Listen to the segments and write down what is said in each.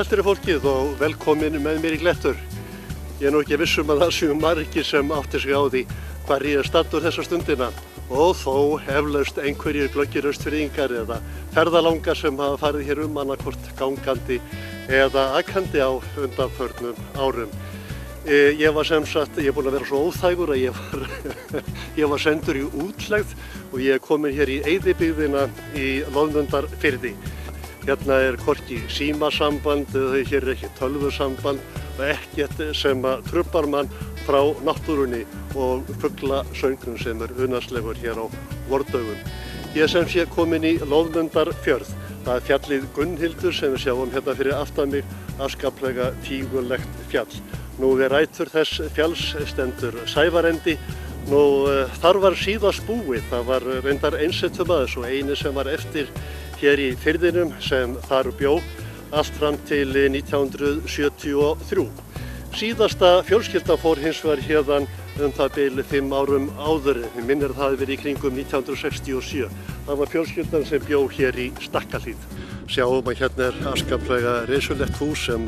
Sælt fyrir fólkið og velkomin með mér í Glettur. Ég nú ekki viss að það séu margir sem átti sig á því hvar ég staddur þessa stundina og þó eflaust einhverjir glöggir Austfirðingar eða ferðalangar sem hafa farið hér annarkvort gangandi eða akandi á undanförnum árum. Ég var sem sagt, ég er búinn að vera svo óþægur að ég var sendur í útlegð og ég er komin hér í eyðibyggðina í Loðmundarfirði. Hérna er hvorki símasamband, hér er ekki tölvusamband og ekkert sem truflar mann frá náttúrunni og fuglasöngnum sem er unaðslegur hér á vordögum. Ég er sem sé komin í Loðmundarfjörð. Það er fjallið Gunnhildur sem við sjáum hérna fyrir aftan mig, afskaplega tígulegt fjall. Nú við rætur þess fjalls stendur Sævarendi. Þar var síðast búið, það var reyndar einsettum aðeins og eini sem var eftir hér í firðinum sem þar bjó allt fram til 1973. Síðasta fjölskyldan fór hins vegar hérðan það bil 5 árum áður, við minnir það hafi verið í kringum 1967. Það var fjölskyldan sem bjó hér í Stakkahlíð. Sjáum að hérna er afskaplega risulegt hús sem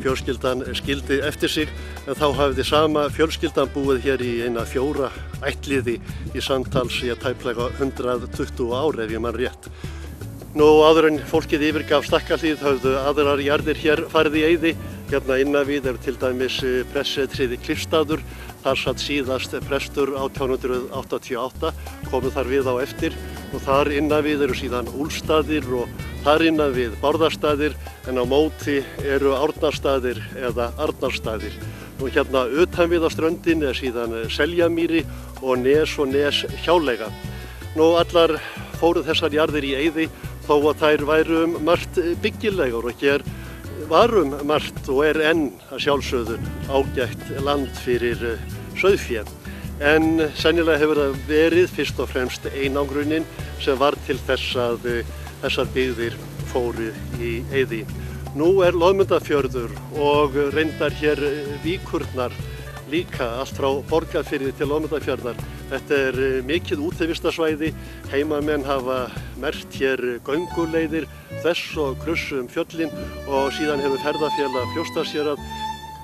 fjölskyldan skildi eftir sig, en þá hafði sama fjölskyldan búið hér í eina 4 ættliði í samtals tæplega 120 ár ef ég man rétt. Áður en fólkið yfirgaf Stakkahlíð höfðu aðrar jarðir hér farið í eyði. Hérna innan við er til dæmis prestssetrið Klifstaður. Þar satt síðast prestur 1888, komu þar við á eftir og þar innan við eru síðan Úlfsstaðir og þar innan við Bárðarstaðir en á móti eru Árnastaðir eða Arnarstaðir. Hérna utan við á ströndinni er síðan Seljamýri og Nes hjáleiga. Allar fóru þessar jarðir í eyði þó að þær væru margt byggilegar og hér var margt og er enn að sjálfsögðu ágætt land fyrir sauðfé. En sennilega hefur það verið fyrst og fremst einangrunin sem var til þess að þessar byggðir fóru í eyði. Nú er Loðmundarfjörður og reyndar hér víkurnar líka allt frá Borgarfirði til Loðmundarfjarðar. Þetta er mikið útivistarsvæði, heimamenn hafa merkt hér gönguleiðir þess og kruss fjöllin og síðan hefur ferðafélag Fljótsdalshéraðs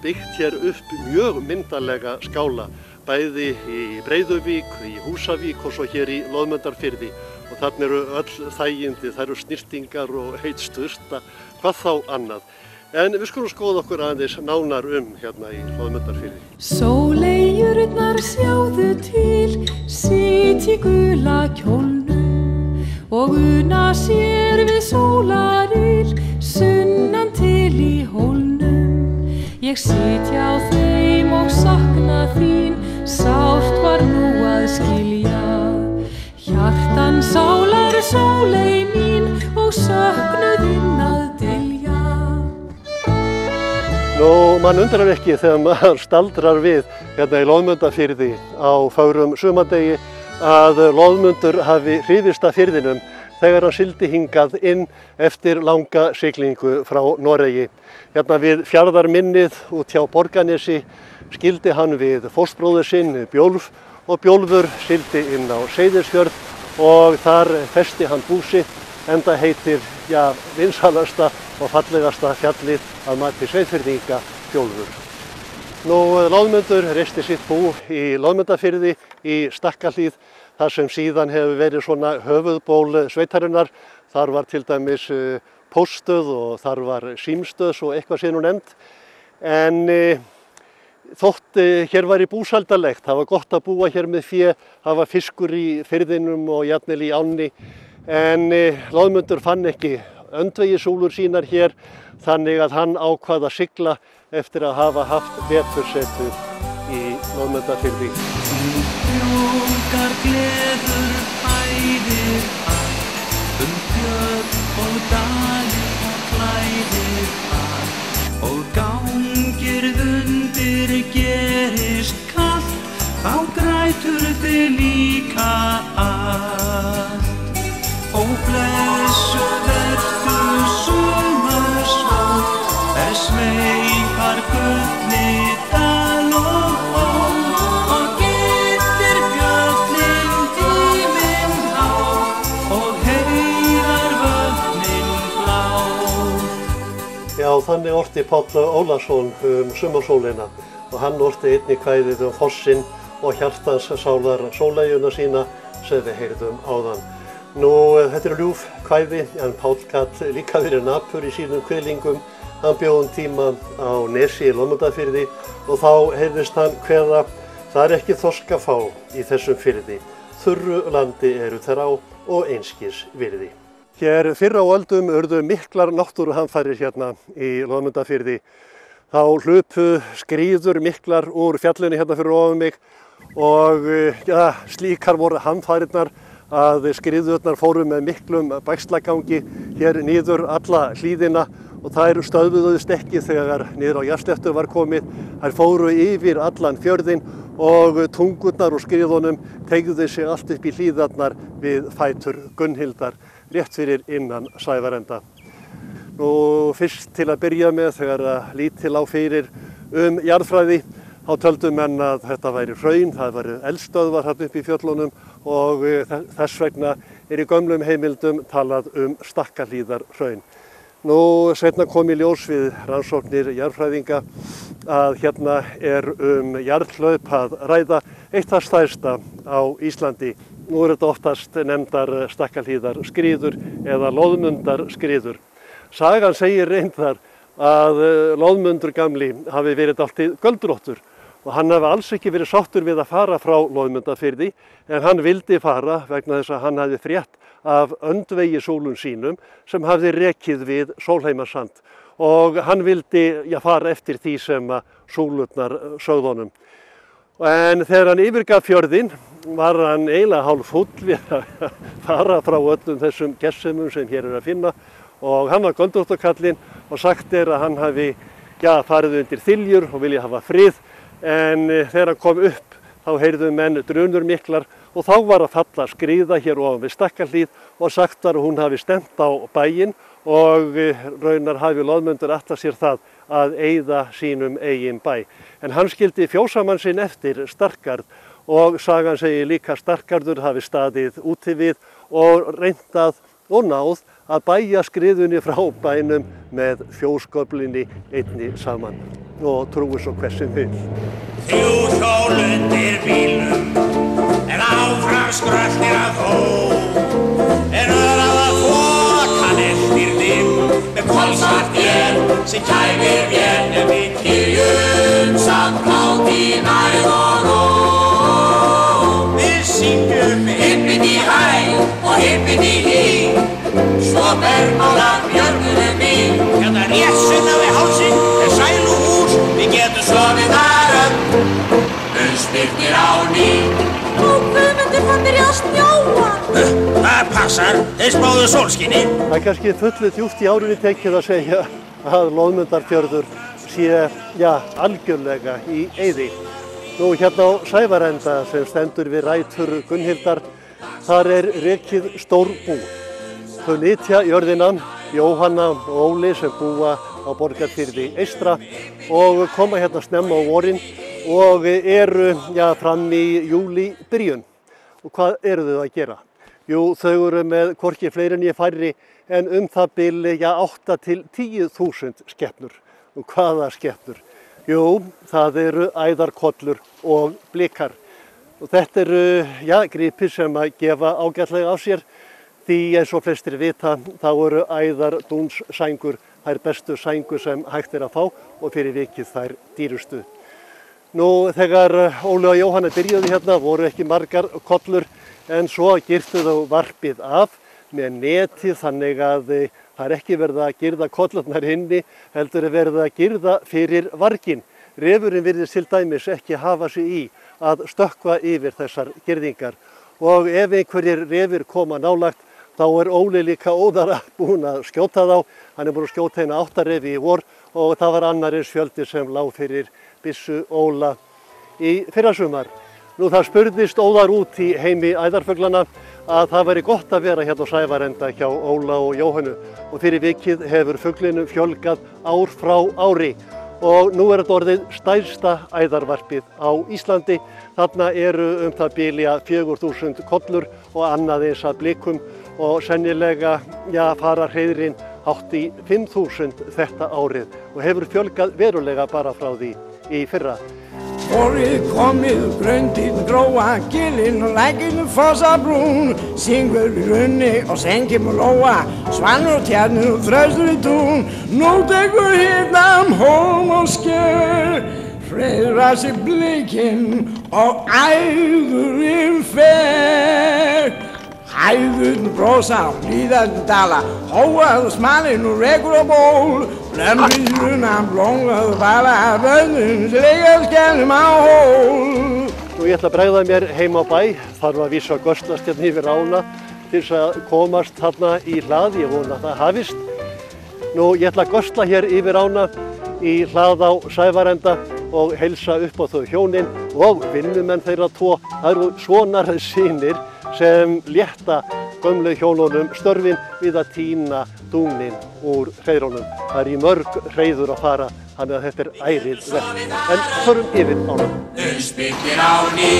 byggt hér upp mjög myndarlega skála, bæði í Breiðuvík, í Húsavík og svo hér í Loðmundarfirði. Og þarna eru öll þægindi, það eru snyrtingar og heit sturta, hvað þá annað. En við skulum skoða okkur aðeins nánar hérna í Loðmundarfirði. Sóleyjurnar sjáðu til, sit í gula kjólnum og una sér við sólaril, sunnan til í hólnum. Ég sit hjá þeim og sakna þín, sárt var nú að skilja. Hjartan sálar sóley mín og söknuðinn að dylja. Man undrar ekki þegar maður staldrar við hérna í Loðmundarfirði á fögrum sumardegi að Loðmundur hafi hrifist af firðinum þegar hann sigldi hingað inn eftir langa siglingu frá Noregi. Hérna við fjarðarminnið út hjá Borgarnesi skildi hann við fóstbróður sinn Bjólf og Bjólfur sigldi inn á Seyðisfjörð og þar festi hann bú sitt, enda heitir vinsælasta og fallegasta fjallið að mati Seyðfirðinga Bjólfur. Loðmundur reisti sitt bú í Loðmundarfirði í Stakkahlíð, þar sem síðan hefur verið svona höfuðból sveitarinnar. Þar var til dæmis póststöð og þar var símstöð svo eitthvað sé nú nefnt. En þótt hér var í búsældarlegt, það var gott að búa hér með fé, það var fiskur í firðinum og jafnvel í ánni. En Loðmundur fann ekki öndvegisúlur sínar hér, þannig að hann ákvað að sigla eftir að hafa haft vetursetu í Loðmundarfirði. Frjókar gleður æðir allt, fjöll og dali og klæðir allt, og gangir undir gerist kalt, þá grætur þig líka allt. Ó blessuð ertu sumarsól, sveipar gullni dal og gildir fjöllin tíminn á og heiðar vötnin blá. Já, þannig orti Páll Ólason sumarsólina og hann orti einnig kvæðið fossinn og hjartans sálar sóleyjuna sína sem við heyrðum áðan. Nú, þetta eru ljúf kvæði, en Páll gat líka verið napur í sínum kviðlingum. Hann bjó tíma á Nesi í Lómundafirði og þá heyrðist hann kveða: það er ekki þorsk að fá í þessum firði, þurru landi eru þær á og einskis virði. Hér fyrr á öldum urðu miklar náttúruhamfarir hérna í Lómundafirði. Þá hlupu skriður miklar úr fjallinu hérna fyrir ofan mig og slíkar voru hamfarirnar að skriðurnar fóru með miklum bægslagangi hér niður alla hlíðina og þær stöðvuðust ekki þegar niður á Jarðsléttu var komið. Þær fóru yfir allan fjörðinn og tungurnar úr skriðunum teygðu sig allt upp í hlíðarnar við fætur Gunnhildar rétt fyrir innan Sævarenda. Nú fyrst til að byrja með þegar lítið lá fyrir jarðfræði, þá töldu menn að þetta væri hraun, það væri eldstöðvar þarna upp í fjöllunum og þess vegna í gömlum heimildum talað Stakkahlíðarhraun. Nú seinna kom í ljós við rannsóknir jarðfræðinga að hérna er jarðhlaup að ræða, eitt það stærsta á Íslandi. Nú þetta oftast nefndar Stakkahlíðarskriður eða Loðmundarskriður. Sagan segir reyndar að Loðmundur gamli hafi verið dálítið göldróttur og hann hafi alls ekki verið sáttur við að fara frá Loðmundarfirði, en hann vildi fara vegna þess að hann hafi frétt af öndvegisólum sínum sem hafði rekið við Sólheimasand og hann vildi fara eftir því sem súlurnar sögðu honum. En þegar hann yfirgaf fjörðinn var hann eiginlega hálffúll við að fara frá öllum þessum gersemum sem hér er að finna og hann var göldróttarkallinn og sagt er að hann hafi farið undir þiljur og vilja hafa frið, en þegar hann kom upp þá heyrðu menn drunur miklar og þá var að falla skriða hér ofan við Stakkahlíð og sagt var að hún hafi stefnt á bæinn og raunar hafi Loðmundur ætlað sér það að eyða sínum eigin bæ. En hann skildi fjósamann sinn eftir Starkard og sagan segir líka Starkardur hafi staðið úti við og reyndað og náð að bæja skriðunni frá bænum með fjósköflinni einni saman og trúi svo hversum vil. 3 hjól undir bílnum en áfram skröltir að þó en öðrað að þokan eftir þig með kolsvart él sem kæfir vél en við kyrjum samt blátt í næð og ró. Við syngjum hippiti hæ og hippiti hí, svo bergmálar björnunum í. Hérna rétt sunnan við hálsinn er sæluhús, við getum sofið þar spyrnir á ný. Ó, Guðmundur, það byrja að snjóa. Það passar, þeir spáðu sólskinni. Það er kannski fullu djúpt í árinni tekið að segja að Loðmundarfjörður sé, algjörlega í eyði. Nú hérna á Sævarenda sem stendur við rætur Gunnhildar, þar er rekið stór bú. Þau nytja jörðina, Jóhanna og Óli sem búa á Borgarfirði eystra og koma hérna snemma á vorin og eru fram í júlí byrjun. Og hvað eru þau að gera? Jú, þau eru með hvorki fleiri en færri en það bil 8 til 10.000 skepnur. Og hvaða skepnur? Jú, það eru æðarkollur og blikar. Og þetta eru gripir sem að gefa ágætlega á sér. Því eins og flestir vita þá eru æðardúnssængur þær bestu sængur sem hægt er að fá og fyrir vikið þær dýrustu. Nú þegar Óli og Jóhanna byrjuðu hérna voru ekki margar kollur en svo girtu þau varpið af með neti þannig að það er ekki verið að girða kollurnar inni, heldur er verið að girða fyrir varginn. Refurinn virðist til dæmis ekki hafa sig í að stökkva yfir þessar girðingar og ef einhverjir refir koma nálægt þá er Óli líka óðara búinn að skjóta þá. Hann er búinn að skjóta hérna 8 refi í vor og það var annar eins fjöldi sem lá fyrir byssu Óla í fyrrasumar. Nú það spurðist óðar út í heimi æðarfuglana að það væri gott að vera hérna á Sævarenda hjá Óla og Jóhannu og fyrir vikið hefur fuglinum fjölgað ár frá ári. Og nú er þetta orðið stærsta æðarvarpið á Íslandi. Þarna eru það bil 4.000 kollur og annað eins að blikum og sennilega fara hreiðrin hátt í 5.000 þetta árið og hefur fjölgað verulega bara frá því í fyrra. Vorið komið, gröndin gróa, gilinn og lækinn fossa brún, syngur í runni og sengjum og lóa, svanur og tjarnir og þröstur í tún, nú tekur hittam hólm og sker, freyðrar sig blikinn og æðurinn fer. Hæðurinn brosa og líðarinn dala, hóað og smalinn og rekur og ból, blömmir hann blóngað og bala, bönnum slegað skellum á hól. Nú ég ætla að bregða mér heim á bæ, þarf að vísa göslast hérna yfir ána til þess að komast þarna í hlað, ég vona að það hafist. Nú ég ætla að gösla hér yfir ána í hlað á Sævarenda og heilsa upp á þau hjónin og vinnumenn þeirra tvo. Það eru svonar synir sem létta gömlu hjónunum störfin við að tína dúnin úr hreiðrunum. Það er í mörg hreiður að fara, þannig að þetta er ærið verk. En förum yfir ána. Spillir á ný.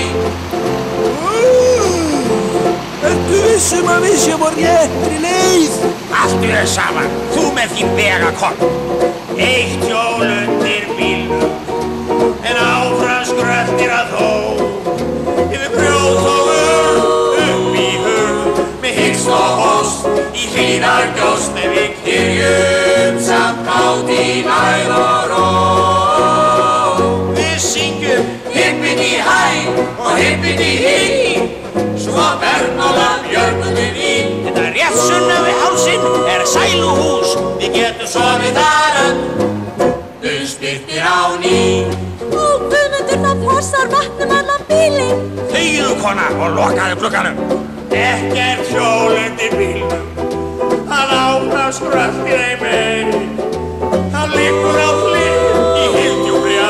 Ertu vissum að við séum á réttri leið? Allt er saman, þú með þín vegakorn. Eitt hjól undir bílnum, en áfram skröltir að þó. Yfir grjót og upp í hug, með hyggst og host, í hlýnar gjóst, með við kyrjum samt átt í næð og ró. Við syngjum hippity hæ og hippity hí, svo Bernólan björgum við í. Þetta rétt sunnan við hálsinn er sæluhús, við getum sofið þar öll, spillir á ný. Ó, Guðmundur, það fossar vatnum allan bílinn. Þegiðu, kona, og lokaðu glugganum. Ekkert hjól undir bílnum, hann áfram skröltir ei meir. Hann liggur á hlið í hyldjúpri á,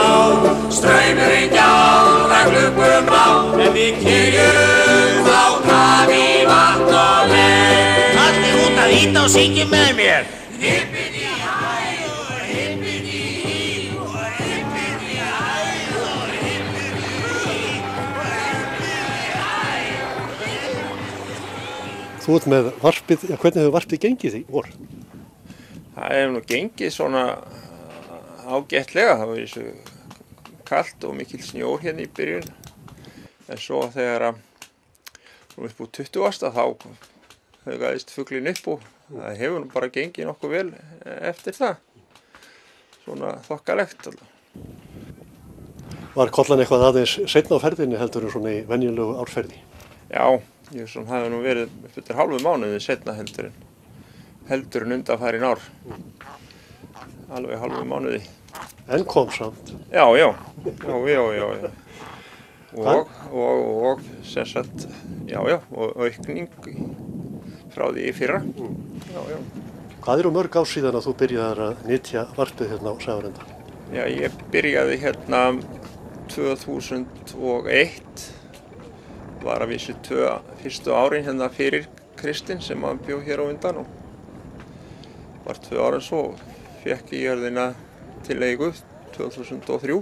straumurinn gjálfrar gluggum á, en við kyrjum á kafi, vatn og leir. Allir út að ýta og syngja með mér. Hippity hæ og hippity hí og hippity hæ og hippity hí og hippity hæ. Þú ert með varpið, ja, hvernig hefur varpið gengið í vor? Það hefur nú gengið svona ágætlega, það var þessu kalt og mikil snjór hérna í byrjun. En svo þegar við upp úr 20. þá haugaðist fuglinn upp og það hefur nú bara gengið nokkuð vel eftir það. Svona þokkalegt alltaf. Var kollan eitthvað aðeins seinna á ferðinni heldur en svona í venjulegu árferði? Já, ég svona hafi nú verið upp eftir hálfu mánuði seinna heldur en undanfarin ár. Alveg hálfu mánuði. En kom samt. Já. Og sem sagt, og aukning frá því í fyrra. Já. Hvað eru mörg ár síðan að þú byrjaðir að nytja varpið hérna á Sævarenda? Já, ég byrjaði hérna 2001, var að vísu fyrstu árin hérna fyrir Kristinn sem hann bjó hér á undan og var 2 árin svo fékk ég jörðina til leigu 2003.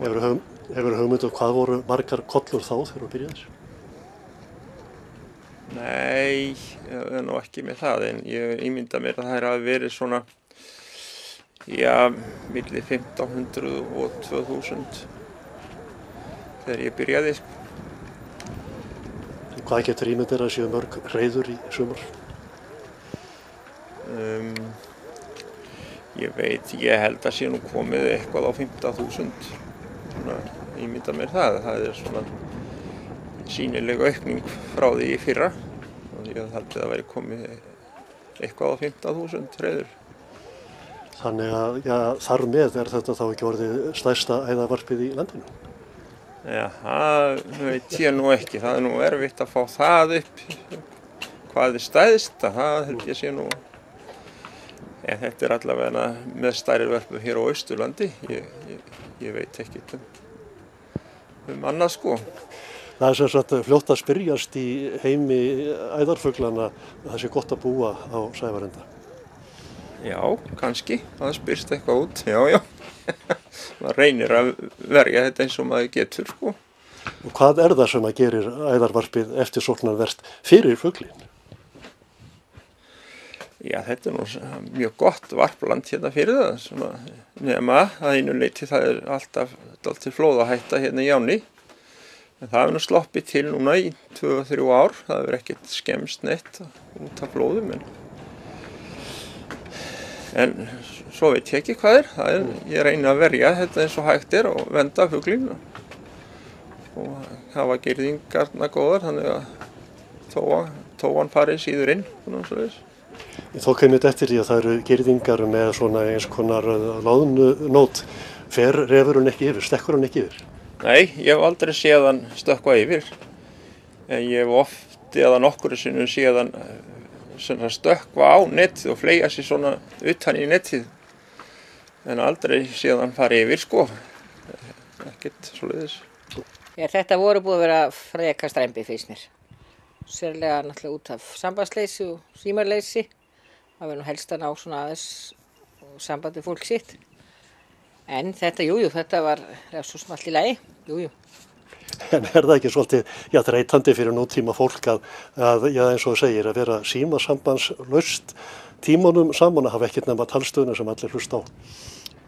Hefur hugmynd hvað voru margar kollur þá þegar þú byrjaðir? Nei, ég er nú ekki með það en ég ímynda mér að það hafi verið svona, milli 1500 og 2000 þegar ég byrjaði. Hvað getur ímyndið að séu mörg hreiður í sumar? Ég held að sé nú komið eitthvað á 15.000. Svona ímynda mér það er svona sýnileg aukning frá því í fyrra og ég held að það væri komið eitthvað á 15.000 hreiður. Þannig að þar með er þetta þá ekki orðið stærsta æðarvarpið í landinu? Já, það veit ég nú ekki. Það er nú erfitt að fá það upp. Hvað er stærst, það held ég sé nú. En þetta er allavega með stærri varpu hér á Austurlandi. Ég veit ekki annað sko. Það er sem sagt fljótt að spyrjast í heimi æðarfuglana að það sé gott að búa á Sævarenda. Já, kannski. Það spyrst eitthvað út. Já. Maður reynir að verja þetta eins og maður getur sko. Og hvað er það sem að gerir æðarvarpið eftirsóknarvert fyrir fuglinn? Já, þetta nú mjög gott varpland hérna fyrir það, svona, nema að einu leyti það alltaf dálítið flóðahætta hérna í ánni. En það hefur nú sloppið til núna í 2-3 ár, það hefur ekkert skemmst neitt út af flóðum. En svo veit ég ekki hvað ég reyni að verja þetta eins og hægt og venda fuglinn og hafa girðingarna góðar, þannig að tóan farið síður inn. Ég tók einmitt eftir því að það eru girðingar með svona eins konar loðnunót. Fer refurinn ekki yfir, stekkur hann ekki yfir? Nei, ég hef aldrei séð hann stökkva yfir. En ég hef oft eða nokkru sinnum séð hann stökkva á netið og fleygja sig svona utan í netið. En aldrei séð hann fara yfir, sko. Ekkert svoleiðis. Þetta voru búið að vera freka stræmbi fyrst mér. Sérlega náttúrulega út af sambandsleysi og símarleysi. Það verður nú helst að ná svona aðeins sambandi fólk sitt. En þetta, þetta var svo sem allt í lagi, En það ekki svolítið, þreytandi fyrir nútíma fólk að eins og segir, að vera símasambandslaust tímunum saman að hafa ekkert nema talstöðuna sem allir hlusta á?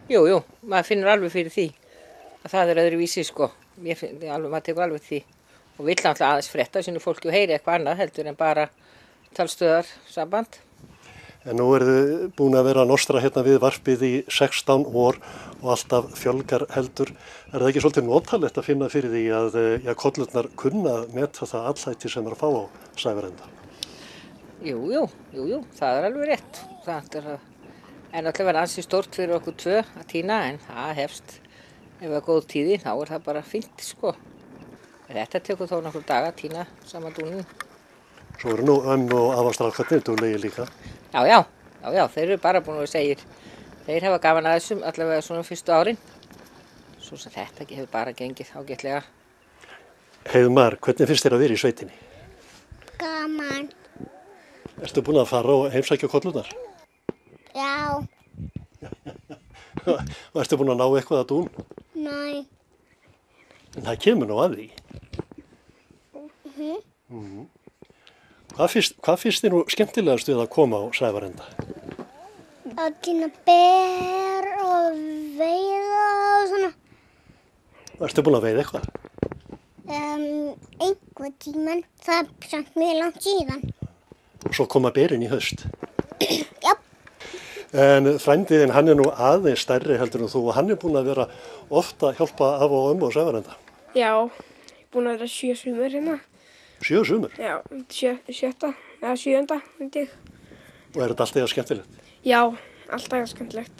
Maður finnur alveg fyrir því að það öðruvísi, sko. Maður tekur alveg því og vill náttúrulega aðeins frétta sínu fólki og heyri eitthvað annað heldur en bara talstöðar samband. En nú þið búin að vera að nostra hérna við varpið í 16 vor og alltaf fjölgar heldur. Það ekki svolítið notalegt að finna fyrir því að kollurnar kunna meta það allæti sem að fá á Sævarenda? Jú, það alveg rétt. En alltaf verður ansi stórt fyrir okkur 2 að tína, en það hefst ef það er góð tíði, þá það bara fínt, sko. Þetta tekur þó nokkur daga að tína saman dúnin. Svo eru nú og afastrákarnir duglegir líka. Já, þeir eru bara búin að segja, þeir hafa gaman að þessum allavega svona fyrstu árin. Svo sem þetta hefur bara gengið ágætlega. Heiðmar, hvernig finnst þér að vera í sveitinni? Gaman. Ertu búin að fara og heimsækja kollurnar? Já. Og ertu búin að ná eitthvað að dún? Nei. En það kemur nú að því. Hvað finnst þér nú skemmtilegast við að koma á Sævarenda? Að tína ber og veiða og svona. Ertu búin að veiða eitthvað? Einhver tímann, það er samt mjög langt síðan. Og svo koma berin í haust? Já. En frændiðinn, hann er nú aðeins stærri heldur en þú og hann er búin að vera ofta að hjálpa af og á Sævarenda. Já, ég er búin að vera 7 sumur hérna. 7 sumur? Já, 7. myndi ég. Og er þetta alltaf skemmtilegt? Já, alltaf skemmtilegt.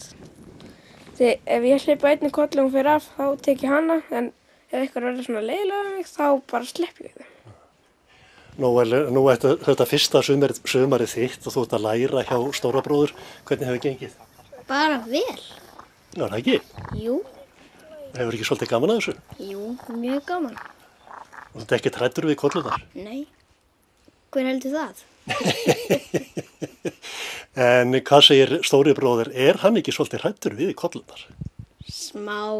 Þegar ef ég hleypa einni kollu og hún fer af, þá tek ég hana, en ef eitthvað verður svona leiðilega við mig, þá bara slepp ég það. Nú er þetta fyrsta sumarið þitt og þú ert að læra hjá stóra bróður. Hvernig hefur gengið? Bara vel. Já, það ekki? Jú. Hefur ekki svolítið gaman að þessu? Jú, mjög gaman. Og þetta er ekki hræddur við kollunar? Nei. Hver heldur það? En hvað segir stóri bróðir? Er hann ekki svolítið hræddur við kollunar? Smá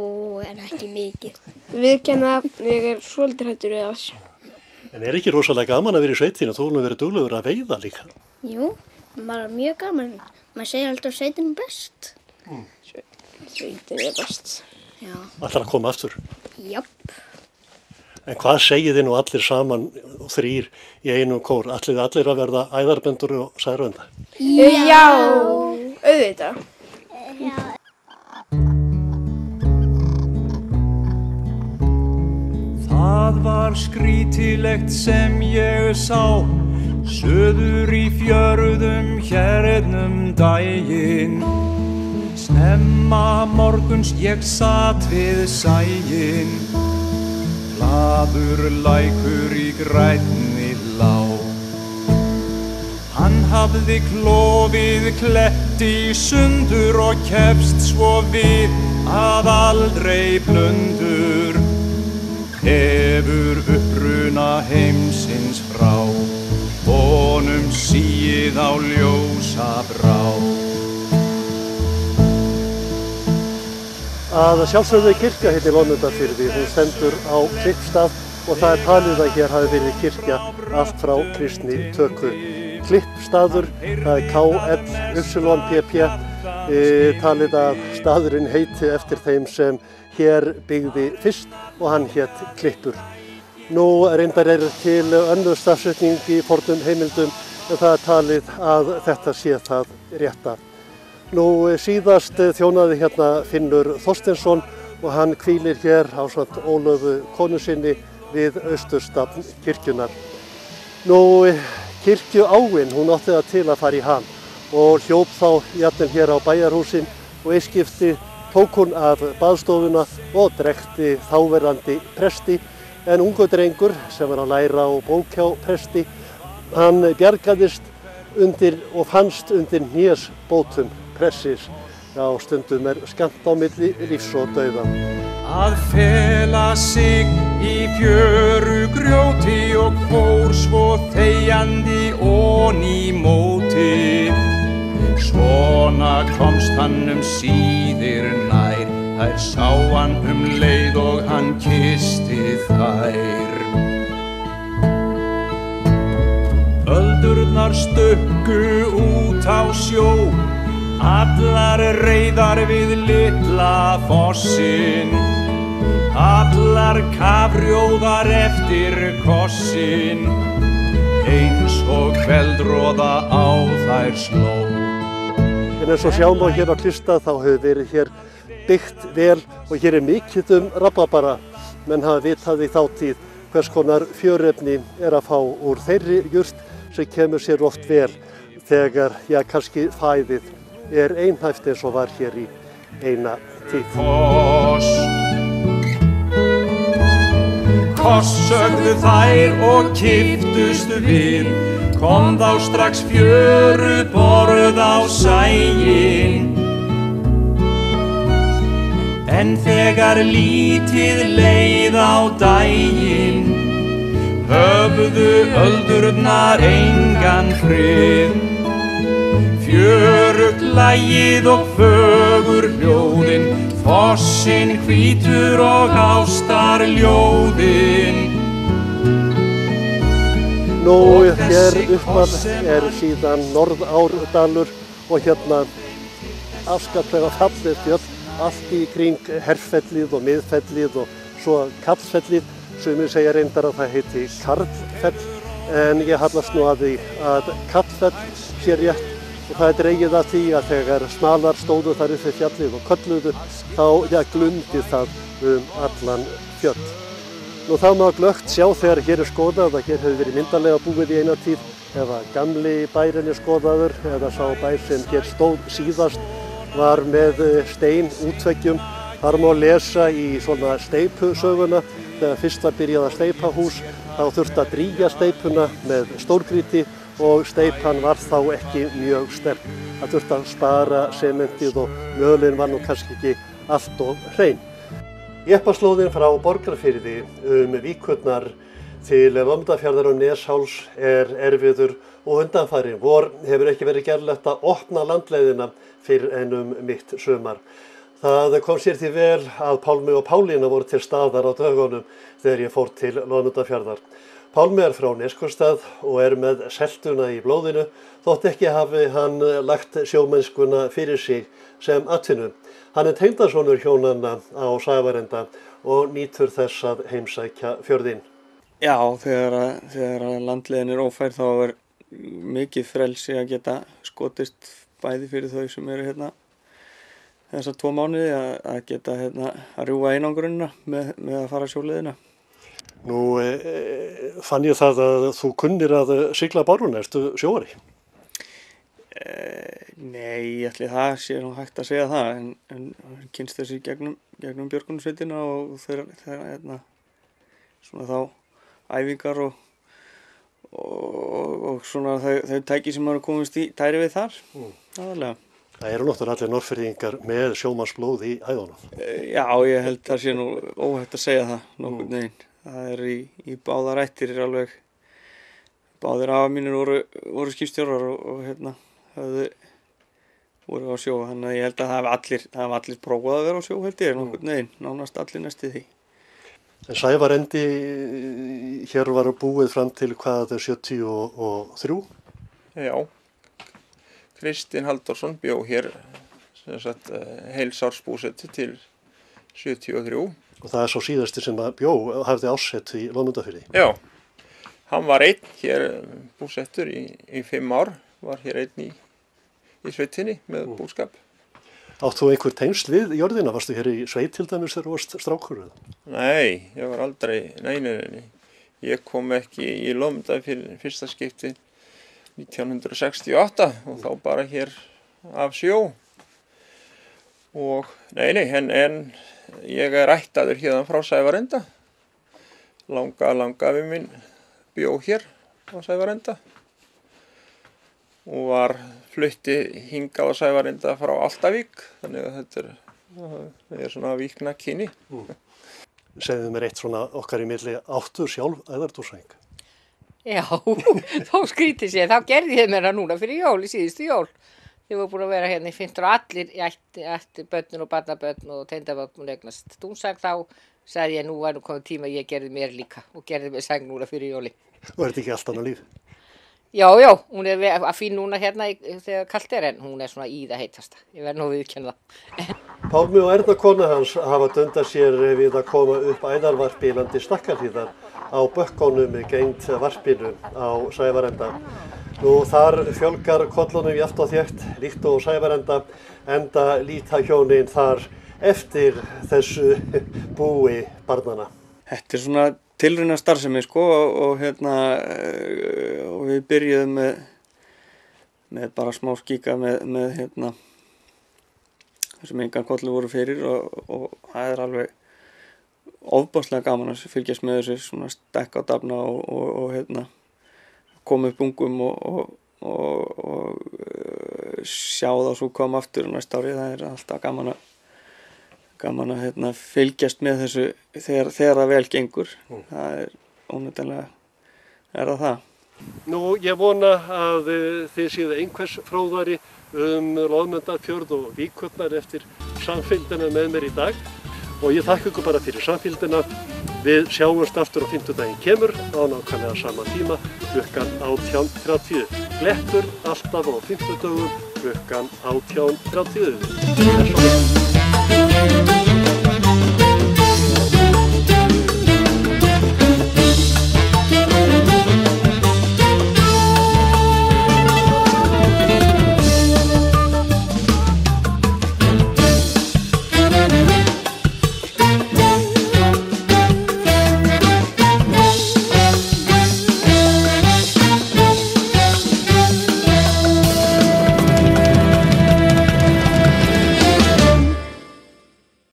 en ekki mikið. Viðurkenna, ég er svolítið hræddur við þessu. En er ekki rosalega gaman að vera í sveitinni? Þú hefur verið duglegur að veiða líka. Jú, bara mjög gaman. Maður segir alltaf sveitin er best. Sveitin er best. Já. Ætlar að koma aftur? Japp. En hvað segið þið nú allir saman þrír í einum kór? Allir að verða æðarbendur og særvenda? Já, auðvitað. Það var skrítilegt sem ég sá, söður í fjörðum hérnum daginn. Snemma morguns ég satt við sæinn, glaður lækur í grænni lá. Hann hafði klofið kletti sundur og kepst svo við að aldrei blundur. Hefur uppruna heimsins frá, honum síð á ljósa brá. Að sjálfsögðu kirkja heitir Loðmundarfirði, hún stendur á Klippstað og það er talið að hér hafi verið kirkja allt frá kristni töku. Klippstaður, það KLYPP, talið að staðurinn heiti eftir þeim sem hér byggði fyrst og hann hét Klippur. Nú reyndar til önnur stafsetning í fornum heimildum en það talið að þetta sé það rétta. Nú síðast þjónaði hérna Finnur Þorsteinsson og hann hvílir hér ásamt Ólöfu konu sinni við austurstafn kirkjunar. Nú kirkjuáin, hún átti það til að fara í ham og hljóp þá jafnvel hér á bæjarhúsin og eiskipti tók hún af baðstofuna og drekti þáverandi presti en ungur drengur sem var að læra og bók hjá presti, hann bjargaðist undir og fannst undir hnésbótum pressis. Já, stundum skammt á milli lífs og dauða. Að fela sig í fjörugrjóti og fór svo þegjandi oní móti. Svona komst hann síðir nær, þær sá hann leið og hann kyssti þær. Öldurnar stukku út á sjó, allar reiðar við litla fossinn, allar kafrjóðar eftir kossinn, eins og kveldroða á þær sló. En eins og sjáum á hér á Klista þá hefur verið hér byggt vel og hér mikið rabarbara. Menn hafa vitað í þá tíð hvers konar fjörefni að fá úr þeirri jurt sem kemur sér oft vel þegar, já, kannski fæðið einhæft eins og var hér í eina tíð. Koss sögðu þær og kipptust við, kom þá strax fjöruborð á sæin. En þegar lítið leið á daginn, höfðu öldurnar engan frið. Fjörugt lagið og fögur hljóðin, fossinn hvítur og ástarljóðin. Nú, hér uppað síðan Norðárdalur og hérna afskaplega fallið fjöll, allt í kring Herfellið og Miðfellið og svo Kallfellið. Sumir segja reyndar að það heiti Karlfell, en ég hallast nú að því að Kallfell sé rétt. Og það dregið að því að þegar smalar stóðu þar upp við fjallið og kölluðu, þá glumdi það allan fjöll. Nú þá má glöggt sjá þegar hér skoðað að hér hefur verið myndarlega búið í eina tíð, eða gamli bærinn skoðaður, eða sá bær sem hér stóð síðast var með stein útveggjum. Þar má lesa í svona steipusöguna. Þegar fyrst var byrjað að steipa hús, þá þurfti að drýgja steipuna með stórgrýti og steipan var þá ekki mjög sterk. Það þurfti að spara sementið og mjölin var nú kannski ekki allt of hrein. Jeppaslóðin frá Borgarfirði víkurnar til Vömbdafjarðar og Nesháls erfiður og undanfarin vor hefur ekki verið gerlegt að opna landleiðina fyrr en mitt sumar. Það kom sér því vel að Pálmi og Pálína voru til staðar á dögunum þegar ég fór til Loðmundarfjarðar. Pálmi frá Neskostað og með seltuna í blóðinu, þótt ekki hafi hann lagt sjómennskuna fyrir sig sem atvinnu. Hann tengdasonur hjónanna á Sævarenda og nýtur þess að heimsækja fjörðinn. Já, þegar landleiðin ófær þá mikið frelsi að geta skotist bæði fyrir þau sem eru hérna þessa 2 mánuði að geta að rjúfa einangrunina með að fara sjóleiðina. Nú fann ég það að þú kunnir að sigla báruna, ertu sjóari? Nei, ætli það sé nú hægt að segja það, en kynst þessi gegnum björgunarsveitina og þeirra svona þá æfingar og svona þau tæki sem maður komist í tæri við þar, aðalega. Það eru náttúrulega allir norðfirðingar með sjómannsblóð í æðunum. Já, ég held það sé nú óhætt að segja það nokkurn veginn. Það í báðar ættir alveg, báðir afa mínir voru skipstjórar og höfðu voru á sjó, þannig að ég held að það hafi allir prófað að vera á sjó, held ég, nokkurn veginn, nánast allir næstu því. En Sævarendi hér var búið fram til hvað 73? Já, Kristinn Halldórsson bjó hér sem sagt heilsársbúsetu til 73. Og það svo síðasti sem að bjó hafði ásett í Loðmundarfirði. Já, hann var einn hér búsettur í 5 ár, var hér einn í sveitinni með búskap. Átt þú einhver tengsl við jörðina? Varstu hér í sveit til dæmis þegar þú varst strákur? Nei, ég var aldrei, nei. Ég kom ekki í Loðmundarfirði fyrsta skipti 1968 og þá bara hér af sjó. Og nei, en ég ættaður hérðan frá Sævarenda. Langafi minn bjó hér á Sævarenda og var flutti hingað á Sævarenda frá Altavík, þannig að þetta er svona víkna kyni. Segðu mér eitt svona okkar í milli, áttu sjálf æðardúsæng? Já, þá skrítið sér, þá gerði ég mér það núna fyrir jól, í síðustu jól. Þið voru búin að vera hérna í 15 og allir ætti börnun og barnabörn og tengdabörn og eignast dúnsæng, þá sagði ég nú var nú komið tíma ég gerði mér líka og gerði mér sæng núna fyrir jóli. Og þetta ekki allt annað líf? Já, hún er að fín núna hérna þegar kalt en hún er svona í það heitasta. Ég verð nú viðurkenna það. Pálmi og Erna kona hans hafa dundað sér við að koma upp æðarvarpi í landi Stakkarhlíðar á bökkunum gegnt varpinu á Sævarenda. Nú þar fjölgar kollunum jafnt og þétt, líkt og Sævarenda, enda líta hjónin þar eftir þessu búi barnana. Þetta er svona tilrauna starfsemi sko og og við byrjuðum með bara smá skíka með þessum engan kollu voru fyrir og það er alveg ofboðslega gaman að fylgjast með þessu svona stekka á dafna og koma upp ungum og sjá það svo koma aftur næsta ári. Það er alltaf gaman að fylgjast með þessu þegar það vel gengur. Það er óneitanlega það. Nú, ég vona að þið séu einhvers fróðari Loðmundarfjörð og víkurnar eftir samfylgdina með mér í dag og ég þakka ykkur bara fyrir samfylgdina. Við sjáumst aftur á 5. daginn kemur á nákvæmlega sama tíma klukkan 18:30. Glettur alltaf á 5. dögum klukkan 18:30.